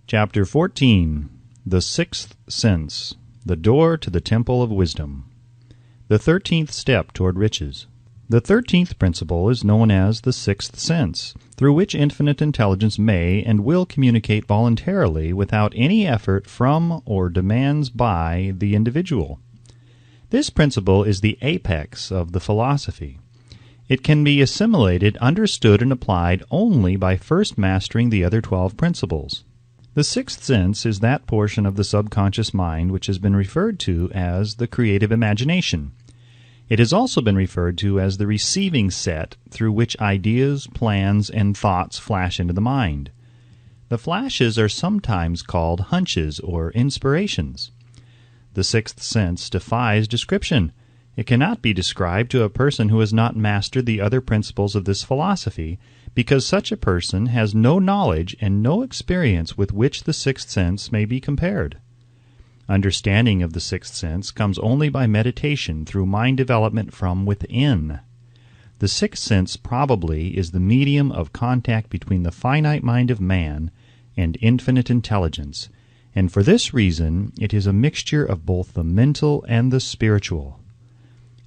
Chapter 14. The Sixth Sense, the Door to the Temple of Wisdom. The 13th Step toward Riches. The 13th principle is known as the Sixth Sense, through which infinite intelligence may and will communicate voluntarily without any effort from or demands by the individual. This principle is the apex of the philosophy. It can be assimilated, understood, and applied only by first mastering the other 12 principles. The sixth sense is that portion of the subconscious mind which has been referred to as the creative imagination. It has also been referred to as the receiving set through which ideas, plans, and thoughts flash into the mind. The flashes are sometimes called hunches or inspirations. The sixth sense defies description. It cannot be described to a person who has not mastered the other principles of this philosophy, because such a person has no knowledge and no experience with which the sixth sense may be compared. Understanding of the sixth sense comes only by meditation through mind development from within. The sixth sense probably is the medium of contact between the finite mind of man and infinite intelligence, and for this reason it is a mixture of both the mental and the spiritual.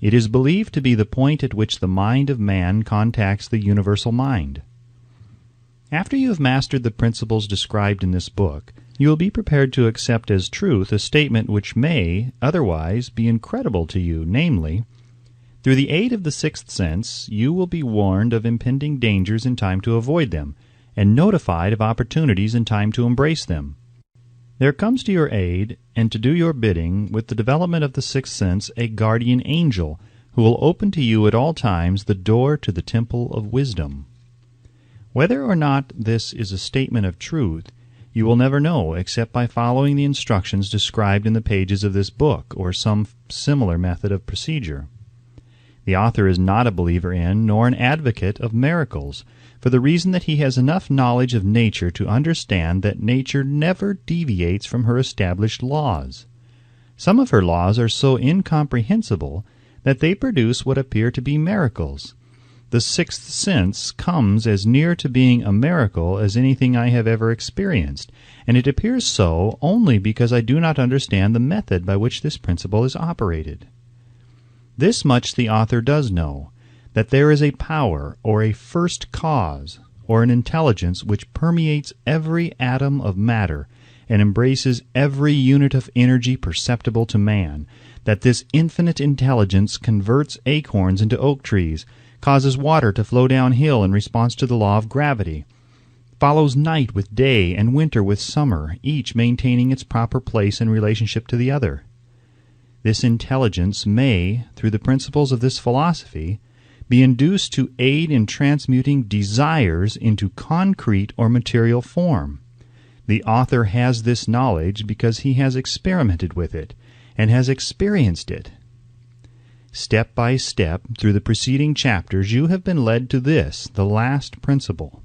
It is believed to be the point at which the mind of man contacts the universal mind. After you have mastered the principles described in this book, you will be prepared to accept as truth a statement which may, otherwise, be incredible to you, namely, through the aid of the sixth sense, you will be warned of impending dangers in time to avoid them, and notified of opportunities in time to embrace them. There comes to your aid, and to do your bidding, with the development of the sixth sense, a guardian angel, who will open to you at all times the door to the temple of wisdom. Whether or not this is a statement of truth, you will never know except by following the instructions described in the pages of this book, or some similar method of procedure. The author is not a believer in, nor an advocate of miracles, for the reason that he has enough knowledge of nature to understand that nature never deviates from her established laws. Some of her laws are so incomprehensible that they produce what appear to be miracles. The sixth sense comes as near to being a miracle as anything I have ever experienced, and it appears so only because I do not understand the method by which this principle is operated. This much the author does know, that there is a power, or a first cause, or an intelligence which permeates every atom of matter and embraces every unit of energy perceptible to man, that this infinite intelligence converts acorns into oak trees, causes water to flow downhill in response to the law of gravity, follows night with day and winter with summer, each maintaining its proper place in relationship to the other. This intelligence may, through the principles of this philosophy, be induced to aid in transmuting desires into concrete or material form. The author has this knowledge because he has experimented with it and has experienced it. Step by step, through the preceding chapters, you have been led to this, the last principle.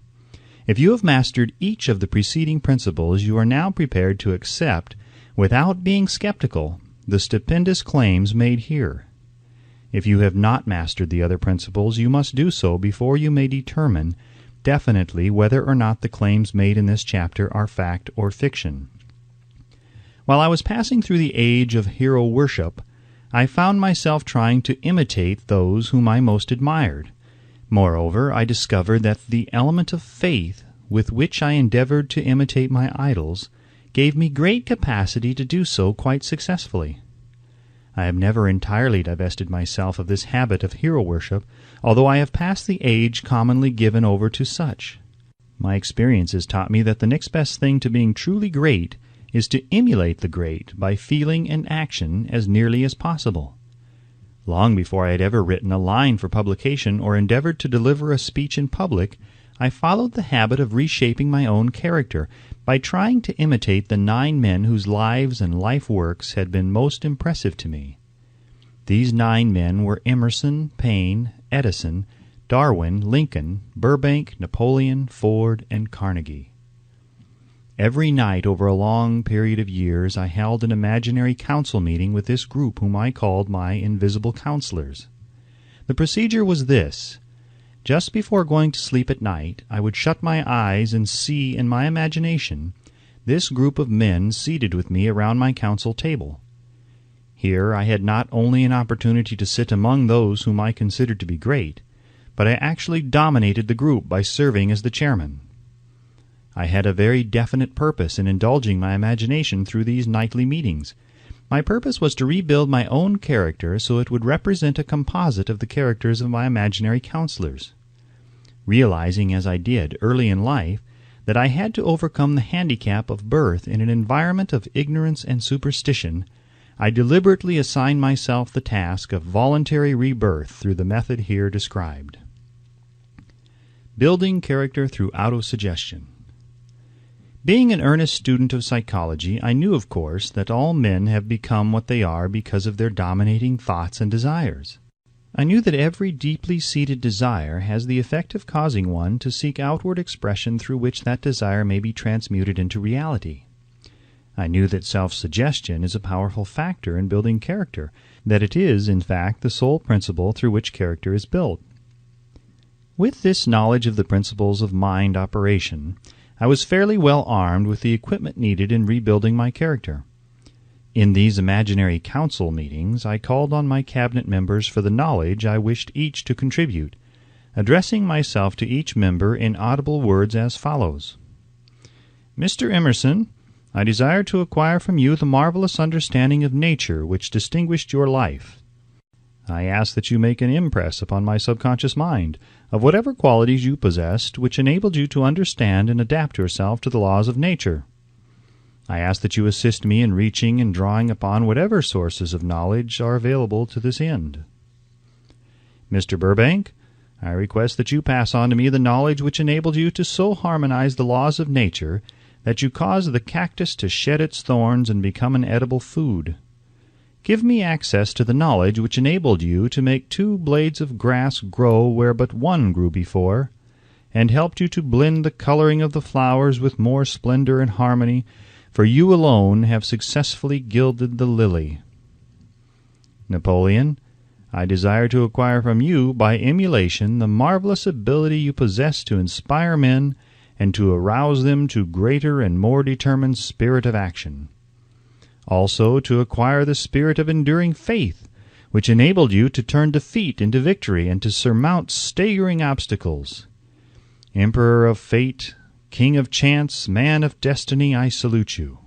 If you have mastered each of the preceding principles, you are now prepared to accept, without being skeptical, the stupendous claims made here. If you have not mastered the other principles, you must do so before you may determine definitely whether or not the claims made in this chapter are fact or fiction. While I was passing through the age of hero worship, I found myself trying to imitate those whom I most admired. Moreover, I discovered that the element of faith with which I endeavored to imitate my idols gave me great capacity to do so quite successfully. I have never entirely divested myself of this habit of hero worship, although I have passed the age commonly given over to such. My experiences taught me that the next best thing to being truly great is to emulate the great by feeling and action as nearly as possible. Long before I had ever written a line for publication or endeavored to deliver a speech in public, I followed the habit of reshaping my own character by trying to imitate the 9 men whose lives and life works had been most impressive to me. These 9 men were Emerson, Paine, Edison, Darwin, Lincoln, Burbank, Napoleon, Ford, and Carnegie. Every night over a long period of years I held an imaginary council meeting with this group whom I called my invisible counselors. The procedure was this. Just before going to sleep at night, I would shut my eyes and see in my imagination this group of men seated with me around my council table. Here I had not only an opportunity to sit among those whom I considered to be great, but I actually dominated the group by serving as the chairman. I had a very definite purpose in indulging my imagination through these nightly meetings. My purpose was to rebuild my own character so it would represent a composite of the characters of my imaginary counselors. Realizing, as I did early in life, that I had to overcome the handicap of birth in an environment of ignorance and superstition, I deliberately assigned myself the task of voluntary rebirth through the method here described. Building character through autosuggestion. Being an earnest student of psychology, I knew, of course, that all men have become what they are because of their dominating thoughts and desires. I knew that every deeply seated desire has the effect of causing one to seek outward expression through which that desire may be transmuted into reality. I knew that self-suggestion is a powerful factor in building character, that it is, in fact, the sole principle through which character is built. With this knowledge of the principles of mind operation, I was fairly well armed with the equipment needed in rebuilding my character. In these imaginary council meetings, I called on my cabinet members for the knowledge I wished each to contribute, addressing myself to each member in audible words as follows. Mr. Emerson, I desire to acquire from you the marvelous understanding of nature which distinguished your life. I ask that you make an impress upon my subconscious mind of whatever qualities you possessed which enabled you to understand and adapt yourself to the laws of nature. I ask that you assist me in reaching and drawing upon whatever sources of knowledge are available to this end. Mr. Burbank, I request that you pass on to me the knowledge which enabled you to so harmonize the laws of nature that you caused the cactus to shed its thorns and become an edible food. Give me access to the knowledge which enabled you to make 2 blades of grass grow where but 1 grew before, and helped you to blend the coloring of the flowers with more splendor and harmony, for you alone have successfully gilded the lily. Napoleon, I desire to acquire from you by emulation the marvelous ability you possess to inspire men and to arouse them to greater and more determined spirit of action. Also to acquire the spirit of enduring faith, which enabled you to turn defeat into victory and to surmount staggering obstacles. Emperor of fate, king of chance, man of destiny, I salute you.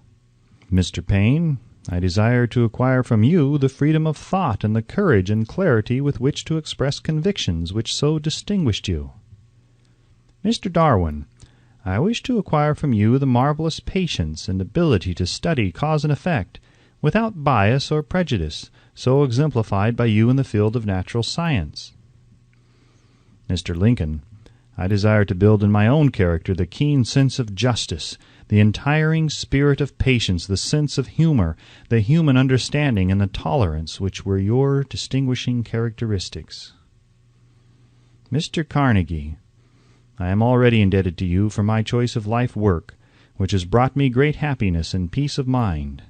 Mr. Payne, I desire to acquire from you the freedom of thought and the courage and clarity with which to express convictions which so distinguished you. Mr. Darwin, I wish to acquire from you the marvelous patience and ability to study cause and effect, without bias or prejudice, so exemplified by you in the field of natural science. Mr. Lincoln, I desire to build in my own character the keen sense of justice, the untiring spirit of patience, the sense of humor, the human understanding, and the tolerance which were your distinguishing characteristics. Mr. Carnegie, I am already indebted to you for my choice of life work, which has brought me great happiness and peace of mind.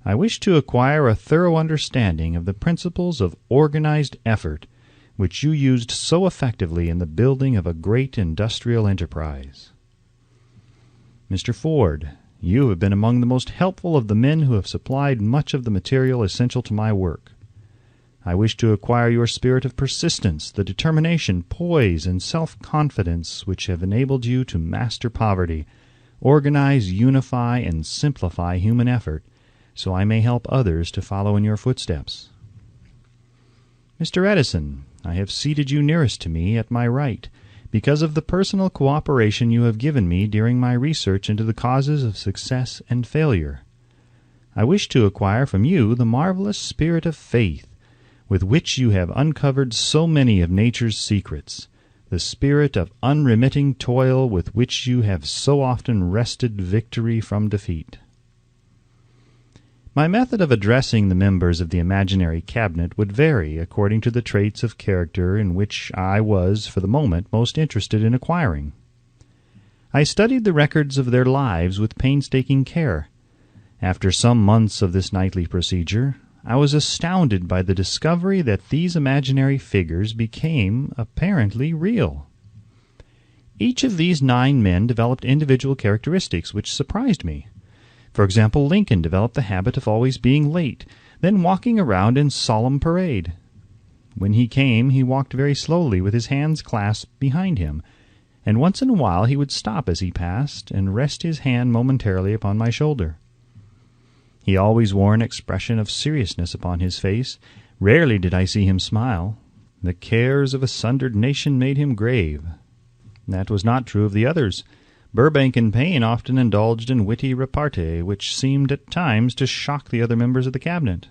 I wish to acquire a thorough understanding of the principles of organized effort, which you used so effectively in the building of a great industrial enterprise. Mr. Ford, you have been among the most helpful of the men who have supplied much of the material essential to my work. I wish to acquire your spirit of persistence, the determination, poise, and self-confidence which have enabled you to master poverty, organize, unify, and simplify human effort, so I may help others to follow in your footsteps. Mr. Edison, I have seated you nearest to me at my right, because of the personal cooperation you have given me during my research into the causes of success and failure. I wish to acquire from you the marvelous spirit of faith, with which you have uncovered so many of nature's secrets, the spirit of unremitting toil with which you have so often wrested victory from defeat. My method of addressing the members of the imaginary cabinet would vary according to the traits of character in which I was, for the moment, most interested in acquiring. I studied the records of their lives with painstaking care. After some months of this nightly procedure, I was astounded by the discovery that these imaginary figures became apparently real. Each of these 9 men developed individual characteristics which surprised me. For example, Lincoln developed the habit of always being late, then walking around in solemn parade. When he came, he walked very slowly with his hands clasped behind him, and once in a while he would stop as he passed and rest his hand momentarily upon my shoulder. He always wore an expression of seriousness upon his face. Rarely did I see him smile. The cares of a sundered nation made him grave. That was not true of the others. Burbank and Payne often indulged in witty repartee, which seemed at times to shock the other members of the cabinet.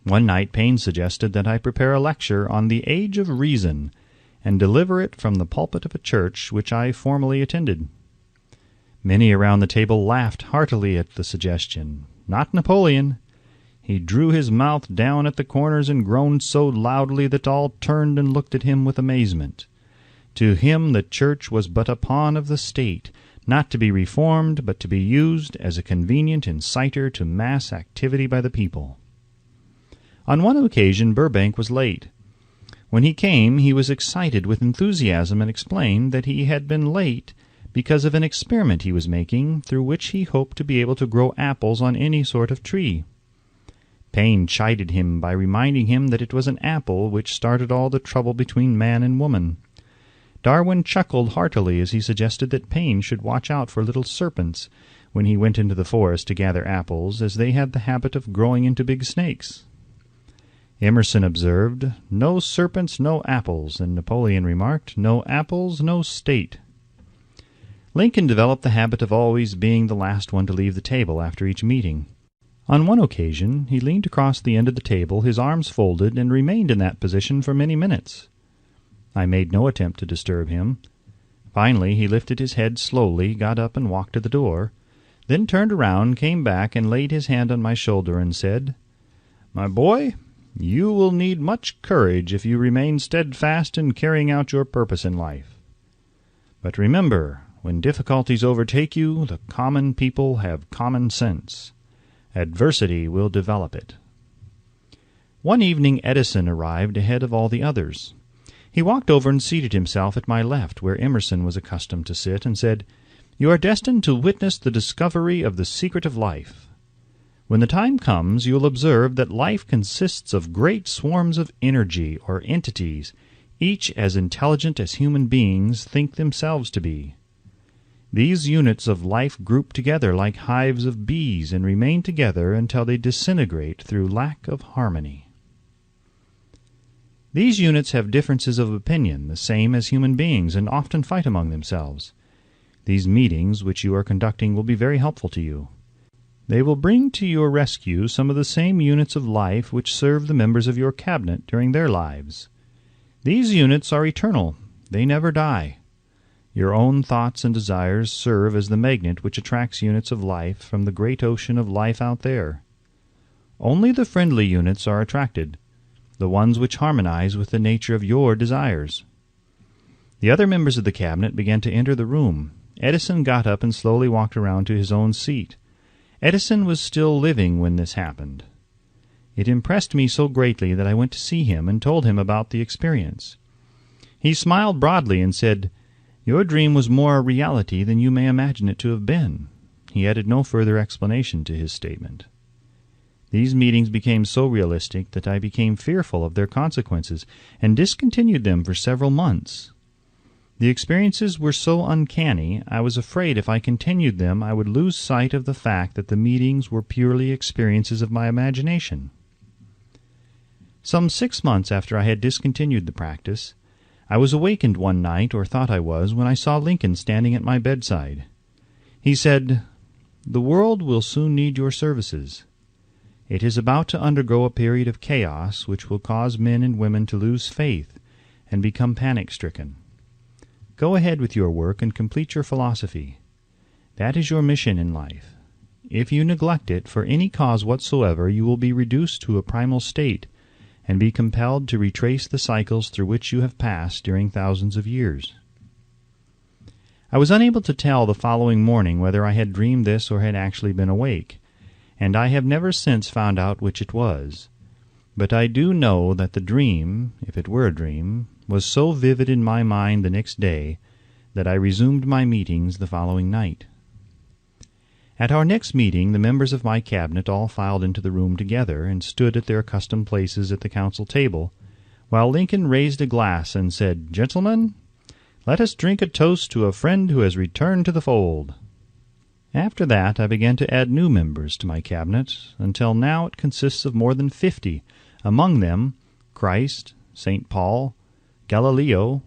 One night Payne suggested that I prepare a lecture on the Age of Reason, and deliver it from the pulpit of a church which I formerly attended. Many around the table laughed heartily at the suggestion. Not Napoleon. He drew his mouth down at the corners and groaned so loudly that all turned and looked at him with amazement. To him the church was but a pawn of the state, not to be reformed, but to be used as a convenient inciter to mass activity by the people. On one occasion Burbank was late. When he came, he was excited with enthusiasm and explained that he had been late because of an experiment he was making, through which he hoped to be able to grow apples on any sort of tree. Payne chided him by reminding him that it was an apple which started all the trouble between man and woman. Darwin chuckled heartily as he suggested that Payne should watch out for little serpents when he went into the forest to gather apples, as they had the habit of growing into big snakes. Emerson observed, "No serpents, no apples," and Napoleon remarked, "No apples, no state." Lincoln developed the habit of always being the last one to leave the table after each meeting. On one occasion he leaned across the end of the table, his arms folded, and remained in that position for many minutes. I made no attempt to disturb him. Finally he lifted his head slowly, got up and walked to the door, then turned around, came back, and laid his hand on my shoulder and said, "My boy, you will need much courage if you remain steadfast in carrying out your purpose in life. But remember, when difficulties overtake you, the common people have common sense. Adversity will develop it." One evening Edison arrived ahead of all the others. He walked over and seated himself at my left, where Emerson was accustomed to sit, and said, "You are destined to witness the discovery of the secret of life. When the time comes, you will observe that life consists of great swarms of energy or entities, each as intelligent as human beings think themselves to be. These units of life group together like hives of bees and remain together until they disintegrate through lack of harmony. These units have differences of opinion, the same as human beings, and often fight among themselves. These meetings which you are conducting will be very helpful to you. They will bring to your rescue some of the same units of life which serve the members of your cabinet during their lives. These units are eternal. They never die. Your own thoughts and desires serve as the magnet which attracts units of life from the great ocean of life out there. Only the friendly units are attracted, the ones which harmonize with the nature of your desires. The other members of the cabinet began to enter the room. Edison got up and slowly walked around to his own seat. Edison was still living when this happened. It impressed me so greatly that I went to see him and told him about the experience. He smiled broadly and said, "Your dream was more a reality than you may imagine it to have been." He added no further explanation to his statement. These meetings became so realistic that I became fearful of their consequences and discontinued them for several months. The experiences were so uncanny, I was afraid if I continued them I would lose sight of the fact that the meetings were purely experiences of my imagination. Some 6 months after I had discontinued the practice, I was awakened one night, or thought I was, when I saw Lincoln standing at my bedside. He said, "The world will soon need your services. It is about to undergo a period of chaos which will cause men and women to lose faith and become panic-stricken. Go ahead with your work and complete your philosophy. That is your mission in life. If you neglect it for any cause whatsoever, you will be reduced to a primal state and be compelled to retrace the cycles through which you have passed during thousands of years." I was unable to tell the following morning whether I had dreamed this or had actually been awake, and I have never since found out which it was. But I do know that the dream, if it were a dream, was so vivid in my mind the next day that I resumed my meetings the following night. At our next meeting, the members of my cabinet all filed into the room together and stood at their accustomed places at the council table, while Lincoln raised a glass and said, "Gentlemen, let us drink a toast to a friend who has returned to the fold." After that I began to add new members to my cabinet, until now it consists of more than 50, among them Christ, St. Paul, Galileo,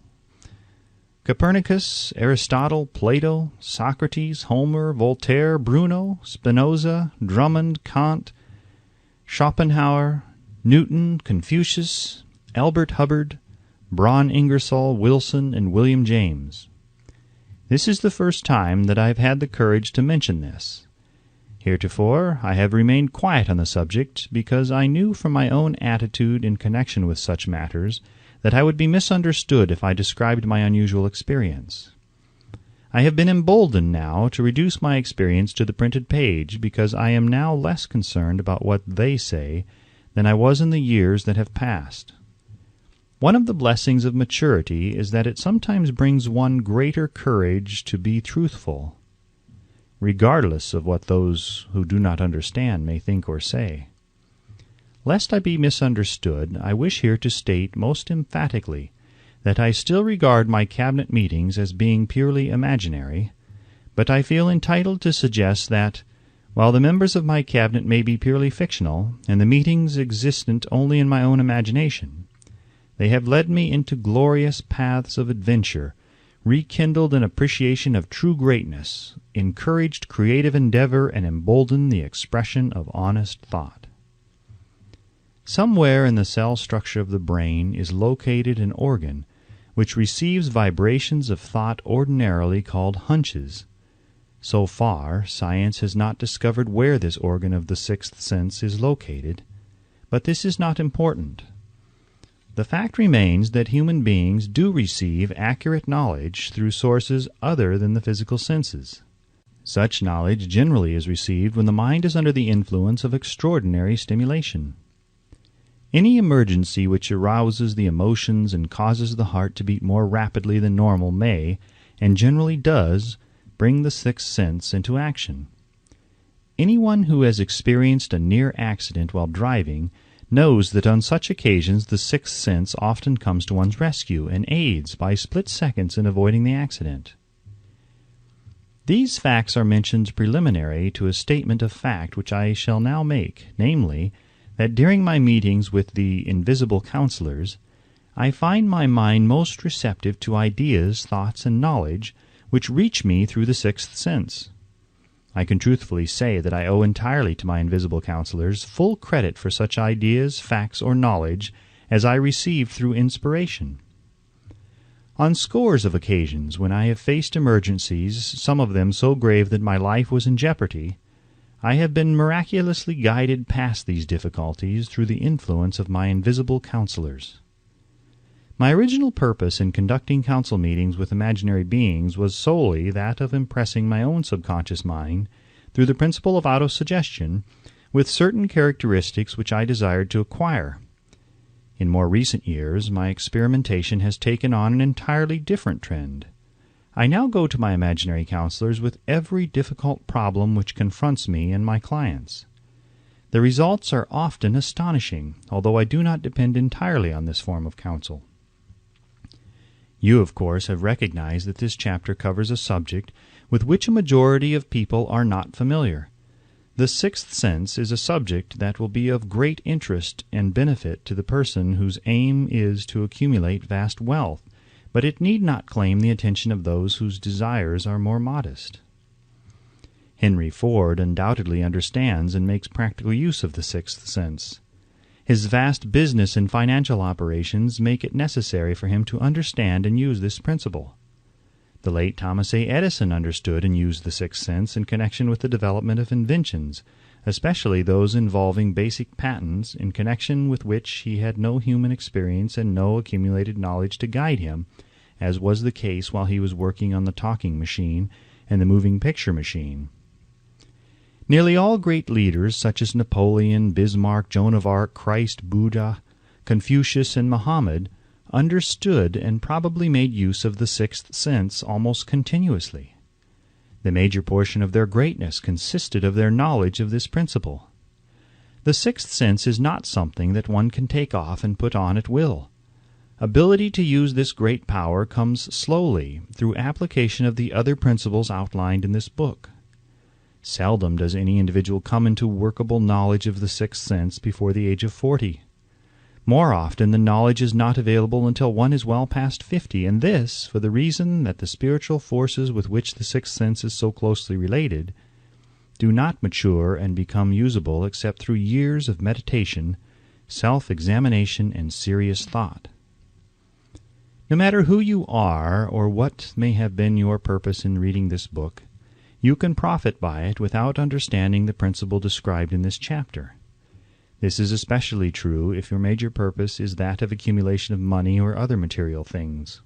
Copernicus, Aristotle, Plato, Socrates, Homer, Voltaire, Bruno, Spinoza, Drummond, Kant, Schopenhauer, Newton, Confucius, Albert Hubbard, Braun Ingersoll, Wilson, and William James. This is the first time that I have had the courage to mention this. Heretofore I have remained quiet on the subject because I knew from my own attitude in connection with such matters that I would be misunderstood if I described my unusual experience. I have been emboldened now to reduce my experience to the printed page because I am now less concerned about what they say than I was in the years that have passed. One of the blessings of maturity is that it sometimes brings one greater courage to be truthful, regardless of what those who do not understand may think or say. Lest I be misunderstood, I wish here to state most emphatically that I still regard my cabinet meetings as being purely imaginary, but I feel entitled to suggest that, while the members of my cabinet may be purely fictional, and the meetings existent only in my own imagination, they have led me into glorious paths of adventure, rekindled an appreciation of true greatness, encouraged creative endeavor, and emboldened the expression of honest thought. Somewhere in the cell structure of the brain is located an organ which receives vibrations of thought ordinarily called hunches. So far, science has not discovered where this organ of the sixth sense is located, but this is not important. The fact remains that human beings do receive accurate knowledge through sources other than the physical senses. Such knowledge generally is received when the mind is under the influence of extraordinary stimulation. Any emergency which arouses the emotions and causes the heart to beat more rapidly than normal may, and generally does, bring the sixth sense into action. Anyone who has experienced a near accident while driving knows that on such occasions the sixth sense often comes to one's rescue and aids by split seconds in avoiding the accident. These facts are mentioned preliminary to a statement of fact which I shall now make, namely, that during my meetings with the invisible counselors, I find my mind most receptive to ideas, thoughts, and knowledge which reach me through the sixth sense. I can truthfully say that I owe entirely to my invisible counselors full credit for such ideas, facts, or knowledge as I received through inspiration. On scores of occasions when I have faced emergencies, some of them so grave that my life was in jeopardy, I have been miraculously guided past these difficulties through the influence of my invisible counselors. My original purpose in conducting council meetings with imaginary beings was solely that of impressing my own subconscious mind, through the principle of autosuggestion, with certain characteristics which I desired to acquire. In more recent years, my experimentation has taken on an entirely different trend. I now go to my imaginary counselors with every difficult problem which confronts me and my clients. The results are often astonishing, although I do not depend entirely on this form of counsel. You, of course, have recognized that this chapter covers a subject with which a majority of people are not familiar. The sixth sense is a subject that will be of great interest and benefit to the person whose aim is to accumulate vast wealth, but it need not claim the attention of those whose desires are more modest. Henry Ford undoubtedly understands and makes practical use of the sixth sense. His vast business and financial operations make it necessary for him to understand and use this principle. The late Thomas A. Edison understood and used the sixth sense in connection with the development of inventions, especially those involving basic patents, in connection with which he had no human experience and no accumulated knowledge to guide him, as was the case while he was working on the talking machine and the moving picture machine. Nearly all great leaders, such as Napoleon, Bismarck, Joan of Arc, Christ, Buddha, Confucius, and Muhammad, understood and probably made use of the sixth sense almost continuously. The major portion of their greatness consisted of their knowledge of this principle. The sixth sense is not something that one can take off and put on at will. Ability to use this great power comes slowly through application of the other principles outlined in this book. Seldom does any individual come into workable knowledge of the sixth sense before the age of 40. More often, the knowledge is not available until one is well past 50, and this for the reason that the spiritual forces with which the sixth sense is so closely related do not mature and become usable except through years of meditation, self-examination, and serious thought. No matter who you are or what may have been your purpose in reading this book, you can profit by it without understanding the principle described in this chapter. This is especially true if your major purpose is that of accumulation of money or other material things.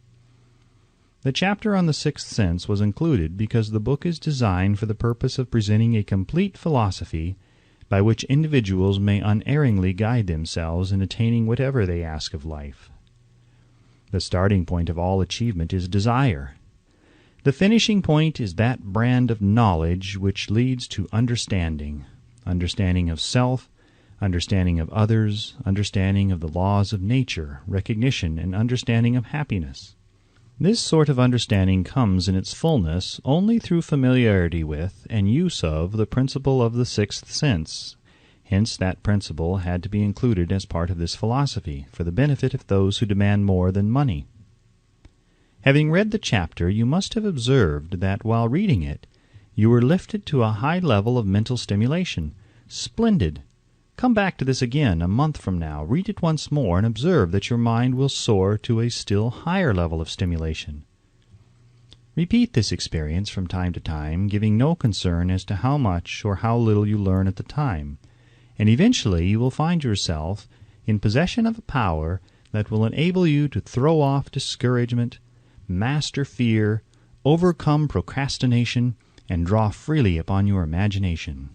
The chapter on the sixth sense was included because the book is designed for the purpose of presenting a complete philosophy by which individuals may unerringly guide themselves in attaining whatever they ask of life. The starting point of all achievement is desire. The finishing point is that brand of knowledge which leads to understanding of self, understanding of others, understanding of the laws of nature, recognition, and understanding of happiness. This sort of understanding comes in its fullness only through familiarity with and use of the principle of the sixth sense. Hence that principle had to be included as part of this philosophy, for the benefit of those who demand more than money. Having read the chapter, you must have observed that while reading it, you were lifted to a high level of mental stimulation. Splendid! Come back to this again a month from now, read it once more, and observe that your mind will soar to a still higher level of stimulation. Repeat this experience from time to time, giving no concern as to how much or how little you learn at the time, and eventually you will find yourself in possession of a power that will enable you to throw off discouragement, master fear, overcome procrastination, and draw freely upon your imagination.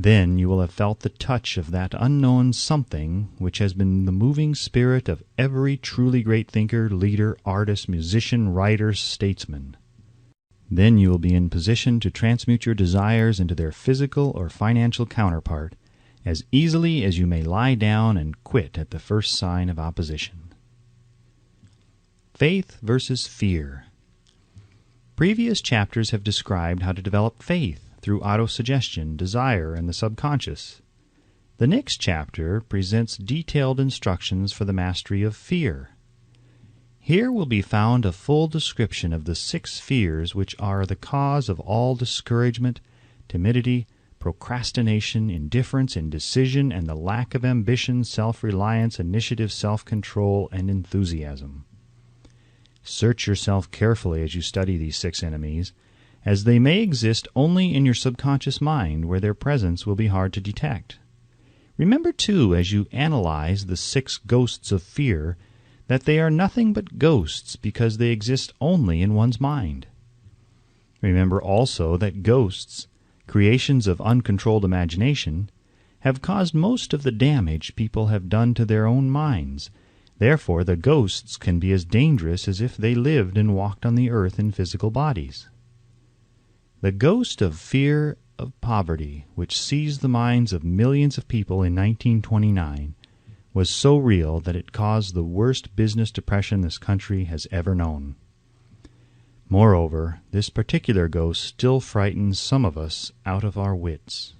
Then you will have felt the touch of that unknown something which has been the moving spirit of every truly great thinker, leader, artist, musician, writer, statesman. Then you will be in position to transmute your desires into their physical or financial counterpart as easily as you may lie down and quit at the first sign of opposition. Faith versus fear. Previous chapters have described how to develop faith through autosuggestion, desire, and the subconscious. The next chapter presents detailed instructions for the mastery of fear. Here will be found a full description of the 6 fears which are the cause of all discouragement, timidity, procrastination, indifference, indecision, and the lack of ambition, self-reliance, initiative, self-control, and enthusiasm. Search yourself carefully as you study these 6 enemies, as they may exist only in your subconscious mind, where their presence will be hard to detect. Remember, too, as you analyze the 6 ghosts of fear, that they are nothing but ghosts because they exist only in one's mind. Remember also that ghosts, creations of uncontrolled imagination, have caused most of the damage people have done to their own minds. Therefore, the ghosts can be as dangerous as if they lived and walked on the earth in physical bodies. The ghost of fear of poverty, which seized the minds of millions of people in 1929, was so real that it caused the worst business depression this country has ever known. Moreover, this particular ghost still frightens some of us out of our wits.